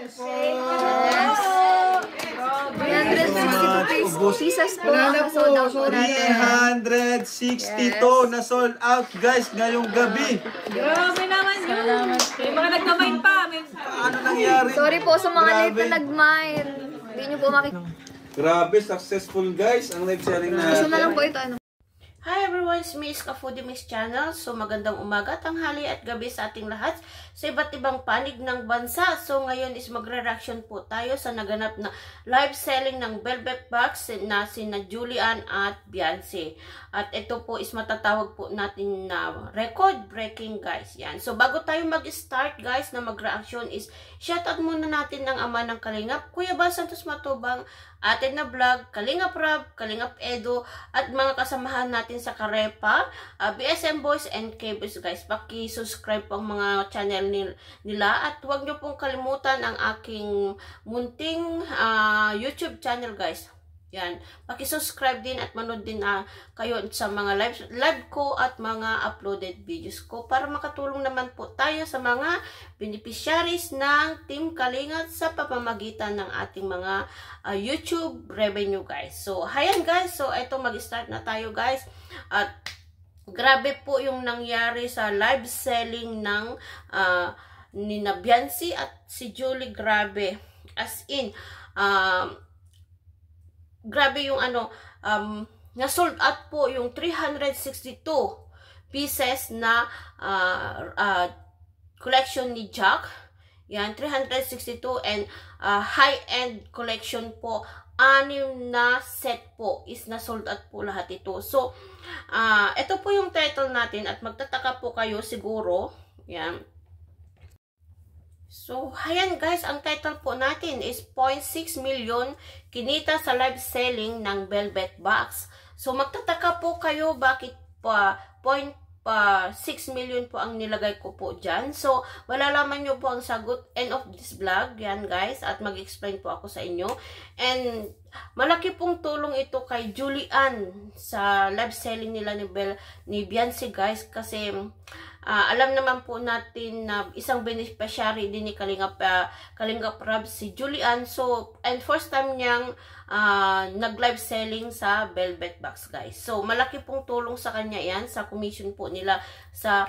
Yes. 362 pieces po ang sold out po natin. 362 na sold out guys ngayong gabi. Grabe naman yun. May mga nagkamay pa. Ano nangyari? Sorry po sa mga late na nag-mine. Hindi nyo po makikita. Grabe, successful guys ang live selling natin. Gusto na lang po ito. Ano? Hi everyone, it's me, Iska Foodie Mix Channel. So magandang umaga, tanghali at gabi sa ating lahat sa iba't ibang panig ng bansa. So ngayon is magre-reaction po tayo sa naganap na live selling ng Velvet Box na sina Julian at Beyonce. At ito po is matatawag po natin na record breaking guys. Yan. So bago tayo mag-start guys na mag-reaction is shoutout muna natin ng ama ng Kalingap, Kuya Bal Santos Matubang, atin na vlog, Kalingap Rab, Kalingap Edo, at mga kasamahan natin sa Karepa, BSM Boys and K-Boys guys. Paki-subscribe po ang mga channel nila at huwag nyo pong kalimutan ang aking munting YouTube channel guys. Yan. Paki-subscribe din at manood din kayo sa mga live ko at mga uploaded videos ko para makatulong naman po tayo sa mga beneficiaries ng Team Kalingat sa pamamagitan ng ating mga YouTube revenue guys. So, hayan guys. So, ito mag-start na tayo guys. At grabe po yung nangyari sa live selling ng ni Beyonce at si Julie. Grabe. As in, grabe yung na-sold out po yung 362 pieces na collection ni Jack. Yan, 362 and high-end collection po. 6 na set po is na-sold out po lahat ito. So, ito po yung title natin at magtataka po kayo siguro. Yan. So, ayan guys, ang title po natin is 0.6 million kinita sa live selling ng Velvet Box. So, magtataka po kayo bakit pa 0.6 million po ang nilagay ko po dyan. So, malalaman nyo po ang sagot end of this vlog. Yan guys, at mag-explain po ako sa inyo. And, malaki pong tulong ito kay Julian sa live selling nila ni Beyonce guys. Kasi, alam naman po natin na isang beneficiary din ni Kalingap Rab si Julian. So, and first time niyang nag-live selling sa Velvet Box guys. So, malaki pong tulong sa kanya yan sa commission po nila sa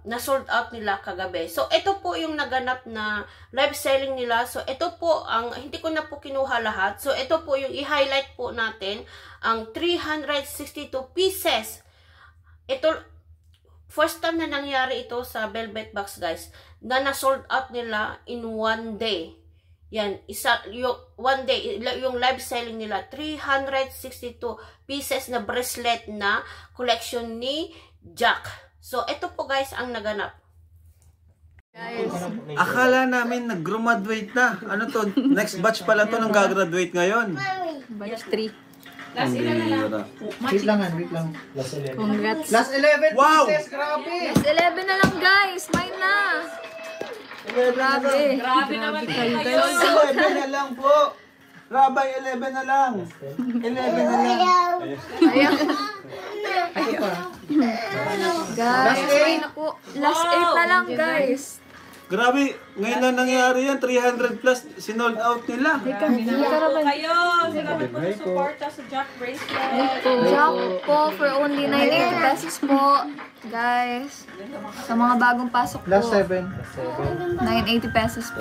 na-sold out nila kagabi. So, ito po yung naganap na live selling nila. So, ito po, hindi ko na po kinuha lahat. So, ito po yung i-highlight po natin, ang 362 pieces. Ito, first time na nangyari ito sa Velvet Box guys, na na-sold out nila in one day. Yan, one day, yung live selling nila, 362 pieces na bracelet na collection ni Jack. So, ito po guys ang naganap. Guys, Akala namin nag-graduate na. Ano to? Next batch pala to nang gagraduate ngayon. batch 3. Last ilan na lang. Wait lang. Congrats. Last 11 Wow! pieces, grabe! Last 11 na lang guys. Mine na. Grabe. Grabe naman kayo. 11 na lang po. Rabay, 11 na lang. 11 na lang. Ayaw. Ito pa. Guys, ayun na po. Last 8 na lang guys. Grabe, ngayon na nangyari yan. 300 plus, sinold out nila. Kayo. Salamat po sa suporta sa Jack Bracelet. Jack po for only 980 pesos po. Guys, sa mga bagong pasok po, Last 7. 980 pesos po.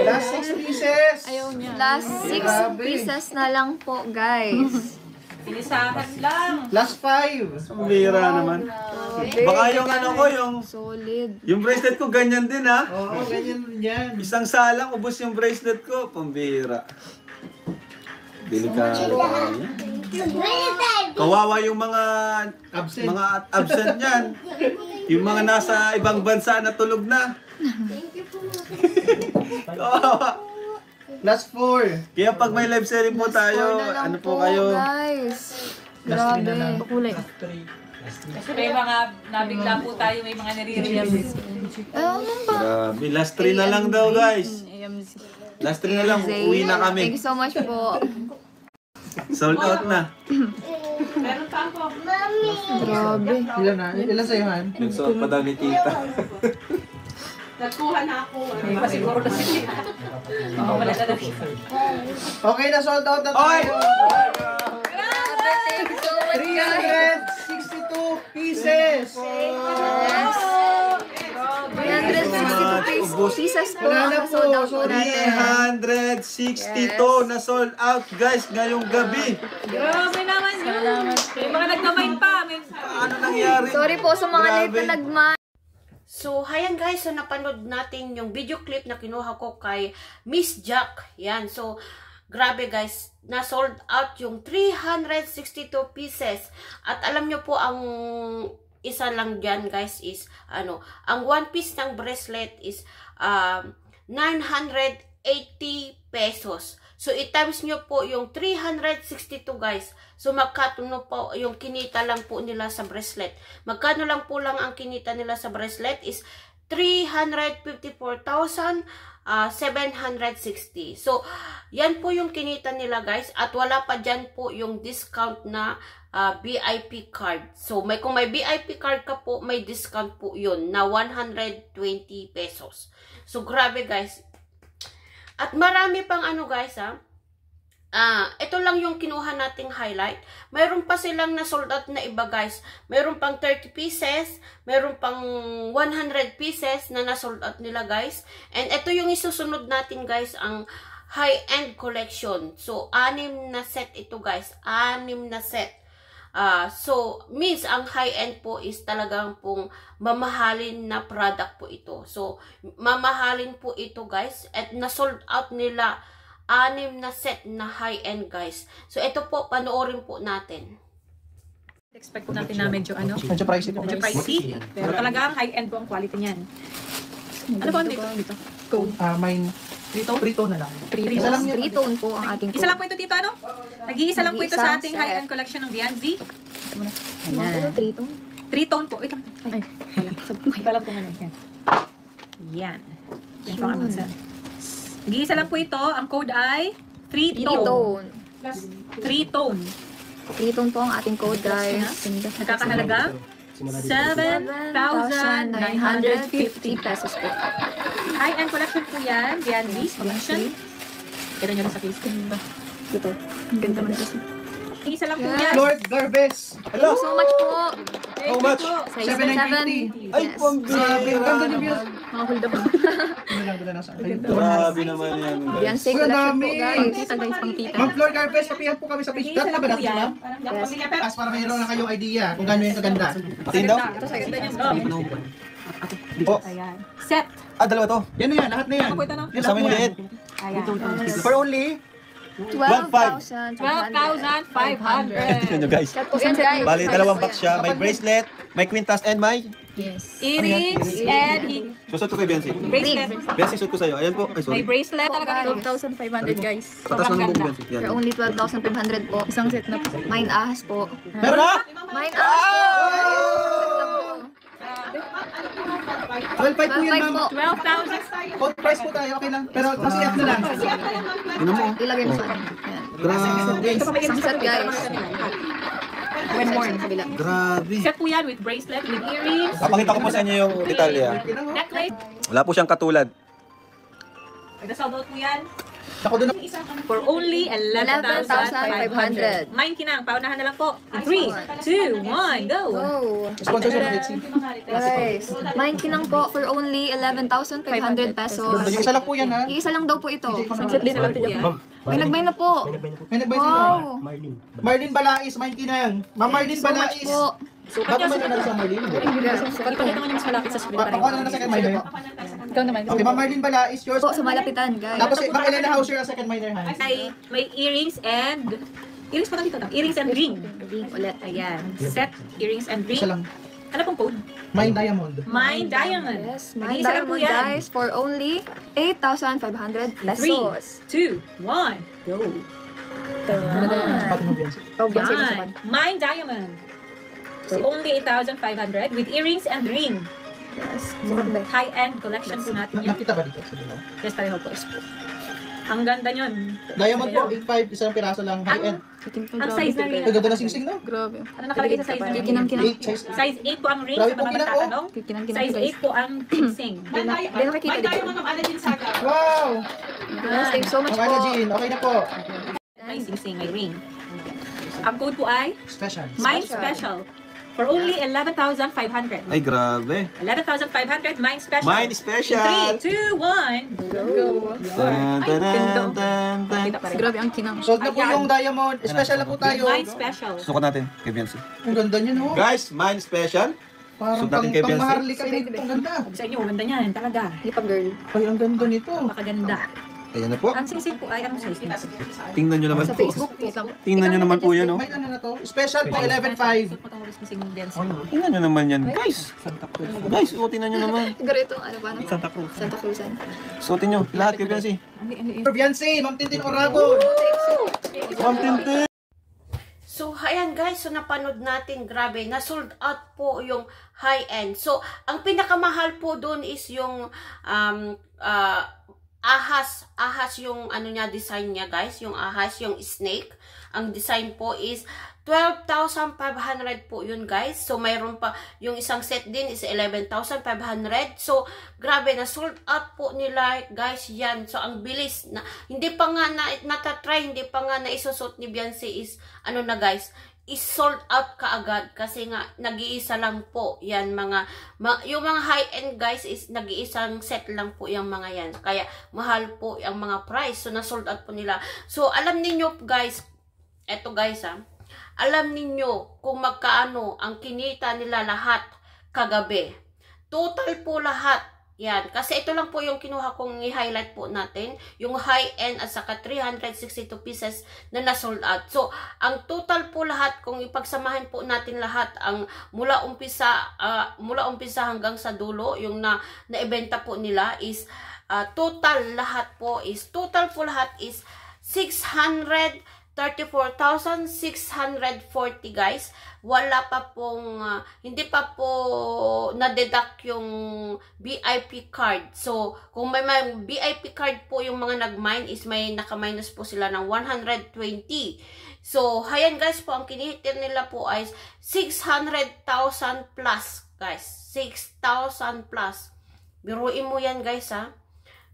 Last 6 pieces! Last 6 pieces na lang po guys. Inisahan lang. Last 5! Ang bira naman. Baka yung Solid. yung bracelet ko ganyan din ha. Oo, ganyan yan. Isang salang, ubos yung bracelet ko. Pambira. Delikado. Kawawa yung mga absent yan. Yung mga nasa ibang bansa na tulog na. Kawawa. Last 4. Kaya pag may live selling po tayo, ano po kayo? Guys. Grabe. Kulay. Kasi may mga nabigla po tayo, may mga nare-release. Ano ba? Grabe, last 3 na lang daw guys. Last 3 na lang, uwi na kami. Thank you so much po. Sold out na. Meron pa ako. Grabe. Ilan na? Ilan sa'yo, Han? Nagsuot pa daw ni tita. Nagkuha na ako. Ano ba siguro na sila? Oo, wala na lang. Okay na, sold out na Oy! tayo. Grabe, thank you so much, guys. 362 pieces. Yes. 362 pieces po Wala na ang sold out po po. natin. 362 na sold out guys ngayong gabi. Grabe naman yun. May mga nagkamay pa. Ano nangyari? Sorry po sa mga late Grabe. na nagma. So, hayan guys, so napanood natin yung video clip na kinuha ko kay Miss Jack. Yan, so, grabe guys, na-sold out yung 362 pieces. At alam nyo po, ang isa lang dyan guys is, ang one piece ng bracelet is 980 pesos. So, i-times nyo po yung 362 guys. So, magkano po yung kinita lang po nila sa bracelet. Magkano lang po lang ang kinita nila sa bracelet is 354,760. So, yan po yung kinita nila guys. At wala pa dyan po yung discount na VIP card. So, kung may VIP card ka po, may discount po yun na 120 pesos. So, grabe guys. At marami pang guys ito lang yung kinuha nating highlight. Mayroon pa silang na sold out na iba guys. Mayroon pang 30 pieces, mayroon pang 100 pieces na na-sold out nila guys. And ito yung isusunod natin guys, ang high-end collection. So, 6 na set ito guys. 6 na set. So, means ang high-end po is talagang pong mamahalin na product po ito. So, mamahalin po ito guys. At na-sold out nila 6 na set na high-end guys. So, ito po, panoorin po natin. Expect po natin na medyo Medyo pricey po. medyo pricey. Pero talagang high-end po ang quality niyan. Ano po ang dito? Gold. Mine. Prito na lang. Isa lang yun. 3 tone po ang ating Isa lang po ito dito, Nag-iisa lang po ito sa ating Nag-iisang high-end collection ng Vianzi. Ayan. 3 tone. 3 tone po. Wait lang. Ay, wala po ngayon. Yan. Yan po ang answer. Nag-iisa lang po ito. Ang code ay 3 3 tone. tone. 3 tone. 3 tone po ang ating code guys. Nagkakahalaga 7,950 pesos po. High-end collection po yan. Vianzi's collection. Kita nyo na sa face. Ito. Ganda man kasi. Isa lang po yan. Lord Garbes. Hello. So much po. How much? Size 7,950. 7. Ay, Yes. Grabe, ang ganda niyo views. Mga hold up. Dala na sa akin. Grabe naman yan guys. Beyonce Uy, ang collection po dami. guys. Guys, pang tita. Ma'am Flor Garbes, papihan po kami sa page. Nag-iisa Cut na lang ba po natin, yan. ma'am? Parang Jack Pamilya Pep. As para mayroon na kayong idea kung gano'n yung kaganda. Tingin daw? Ito sa ganda niya. Oh, Ayan. Set. dalawa to. Yan na yan, lahat na yan. Ako po ito, Yan, Sa amin lahat liit. Ayan. For only 12,500. 12,500. Tingnan nyo guys. Cut po yan guys. Bali, dalawang box siya. May bracelet, may quintas, and may Earrings and susot ko kay Bensi. bracelet. Bensi, susot ko sa'yo. Ayan po. Ay, May sorry. bracelet talaga. 12,500 guys. Patas lang mo Bensi. For Yan. only 12,500 po. Isang set na po. Mine ahas po. Meron na? Mine ahas po. 12.5 po yan, 12,500 po. ma'am. 12,000. Code price po tayo, okay lang. Pero kasi F na lang. Tingnan mo. Ilagay mo sa akin. Ayan. Grabe. Isang set guys. One more. Grabe. Set po yan with bracelet, with earrings, Papakita ko po sa inyo yung detalye. necklace. Wala po siyang katulad. Nag-sold out po yan. Ako doon. For only 11,500. 11,500. Mine kinang, paunahan na lang po. 3, 2, 1, go! Oh. Sponsor siya ng Etsy. Guys, mine kinang po for only 11,500 pesos. Yung isa lang po yan, ha? Iisa lang daw po ito. Set din na lang po yan. May nagbay na po. May nag-buy sino? Wow. Marlene Balais, Mine Kinang. Ma'am Marlene So much Balais. po. Ba't naman na sa Marlene? Ipakita naman yung mas malapit sa screen pa rin. Ako na second minor. Ikaw naman. Okay, Ma'am Marlene Balais, yours. Po, sa malapitan, guys. Tapos Ma'am Elena Hauser, ang second minor, ha? May earrings and... Earrings pa dito. Earrings and ring. Ring ulit. Ayan. Set, earrings and ring. Isa lang. Ano pong code? Mine Diamond. Mine Diamond. Yes, mine Nag-iisa lang po diamond, yan. guys, for only 8,500 3, pesos. 2, 1, go! Pati mo, Beyonce. Oh, Beyonce na Mine. saman. Mine Diamond. So only 8,500 with earrings and ring. Yes. Sukat ba? High-end collection po natin yan. Nakita ba dito? Sa dalawa? Yes, pareho po. Ang ganda nyon. Diamond po, 8.5, isang piraso lang, high-end. Ang size na rin. Ang ganda ng singsing, no? Grabe. Ano nakalagay sa size na rin? Kinam-kinam. 8 size. Size 8 po ang ring Grabe sa po mga kinam, magtatanong. Kinam-kinam Size guys. 8 po ang ginseng. Di nakikita dito. Wow! Yes, thank you so much Okay na, po. Jean. Okay na po. May ginseng, may ring. Ang code po ay Special. Mind Special. For only 11,500. Ay, grabe. 11,500, Mind Special. Mine special. 3, 2, 1. Go. Tan, tan, tan, tan. Kita pa rin. Grabe ang kinam. Sold na po Ayan. yung diamond. Special na po tayo. Mind Special. Sukat natin kay Biancy. Ang ganda niya, no? Guys, mine special. Parang Suot natin kay Biancy. pang-maharlika din. Ang ganda. Sa inyo, ganda niyan. Talaga. Lipa girl. Ay, ang ganda nito. Napakaganda. Ayan na po. Ang singsing po ay anong size nito? Tingnan nyo naman Sa po. Facebook. Kita mo. Tingnan nyo naman po yan, oh. May ano na to? Special po, 11.5. Suot mo itong singsing dance. Tingnan nyo naman yan, guys. Guys, oh, tingnan nyo naman. Siguro ito, ano ba? Santa Cruz. Santa Cruzan. Suotin nyo, lahat kay Biancy. Fiancé, Ma'am Tintin Oragon. Ma'am Tintin. So, ayan guys, so napanood natin, grabe, na-sold out po yung high-end. So, ang pinakamahal po doon is yung ahas yung ano niya, design niya guys, yung ahas, yung snake. Ang design po is 12,500 po yun guys. So, mayroon pa, yung isang set din is 11,500. So, grabe, na sold out po nila guys yan. So, ang bilis na, hindi pa nga natatry, hindi pa nga naisusot ni Biancy is, ano na guys, is sold out kaagad kasi nga nag-iisa lang po yan yung mga high-end guys is nag-iisang set lang po yung mga yan. Kaya, mahal po yung mga price. So, na-sold out po nila. So, alam niyo guys, eto guys alam ninyo kung magkaano ang kinita nila lahat kagabi. Total po lahat. Yan. Kasi ito lang po yung kinuha kong i-highlight po natin. Yung high-end at saka 362 pieces na na-sold out. So, ang total po lahat, kung ipagsamahin po natin lahat, ang mula umpisa hanggang sa dulo, yung na-ibenta po nila is, total po lahat is 634,640 guys. Wala pa pong, hindi pa po na-deduct yung VIP card. So, kung may VIP card po yung mga nag-mine is may naka-minus po sila ng 120. So, ayan guys po, ang kinihitir nila po ay 600,000 plus guys. 6,000 plus. Biruin mo yan guys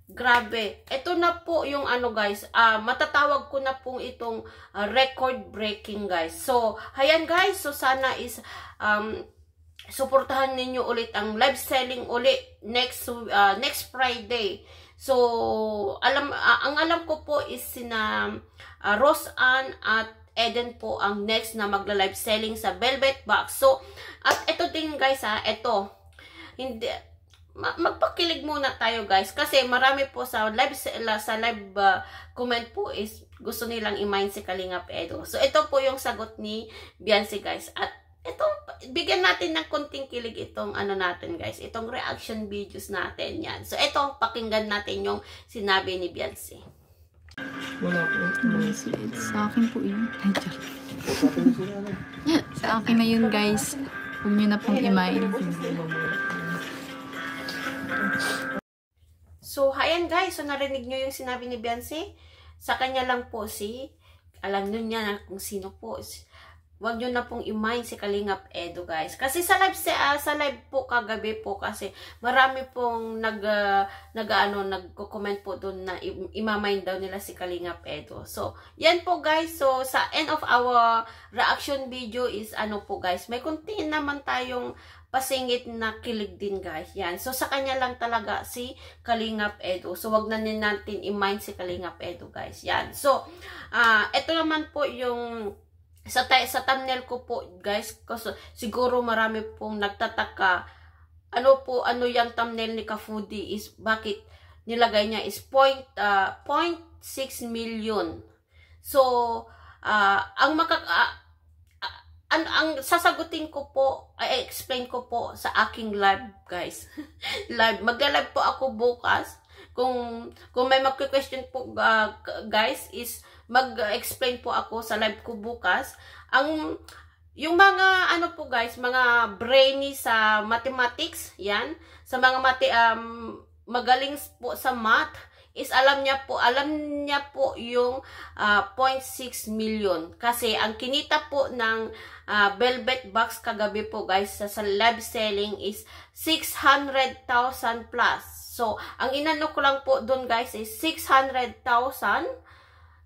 Grabe. Ito na po yung ano guys, matatawag ko na pong itong record breaking guys. So, ayan guys, so sana is suportahan ninyo ulit ang live selling ulit next Friday. So, ang alam ko po is sina Rose Ann at Eden po ang next na magla-live selling sa Velvet Box. So, at ito din guys hindi magpakilig muna tayo guys kasi marami po sa live comment po is gusto nilang i-mine si Kalingap Edo. So ito po yung sagot ni Biancy guys. At ito bigyan natin ng konting kilig itong ano natin guys, itong reaction videos natin yan. So ito pakinggan natin yung sinabi ni Biancy. Wala po. Sa akin po yun. Ay, sa akin na yun guys. Huwag nyo na pong i-mine. So, ayan guys. So, narinig nyo yung sinabi ni Biancy. Sa kanya lang po alam nyo niya na kung sino po. Huwag nyo na pong i-mine si Kalingap Edo guys. Kasi sa live po kagabi po kasi marami pong nagko-comment po doon na i-mine daw nila si Kalingap Edo. So, yan po guys. So, sa end of our reaction video is ano po guys. May kunti naman tayong pasingit na kilig din guys. Yan. So, sa kanya lang talaga si Kalingap Edo. So, wag na natin i-mine si Kalingap Edo guys. Yan. So, ito naman po yung sa thumbnail ko po guys. Kasi siguro marami pong nagtataka ano yung thumbnail ni Ka-Foodie is bakit nilagay niya is 0.6 million. So, ang sasagutin ko po, i-explain ko po sa aking live guys. Magla-live po ako bukas. Kung may magque-question po guys is mag-explain po ako sa live ko bukas. Yung mga ano po guys, mga brainy sa mathematics, yan. Sa mga magaling po sa math is alam niya po yung 0.6 million. Kasi ang kinita po ng Velvet Box kagabi po guys sa live selling is 600,000 plus. So, ang inano ko lang po doon guys is 600,000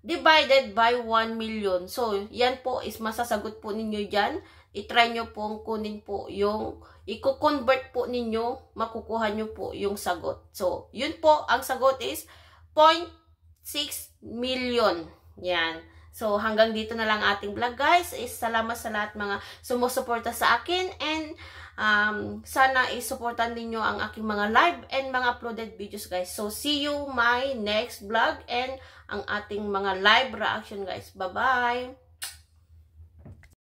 divided by 1 million. So, yan po is masasagot po ninyo dyan. I-try nyo pong kunin po yung, i-convert po ninyo, makukuha nyo po yung sagot. So, yun po, ang sagot is 0.6 million. Yan. So, hanggang dito na lang ating vlog guys. Salamat sa lahat mga sumusuporta sa akin. And, sana isuportan ninyo ang aking mga live and mga uploaded videos guys. So, see you my next vlog and ang ating mga live reaction guys. Bye-bye!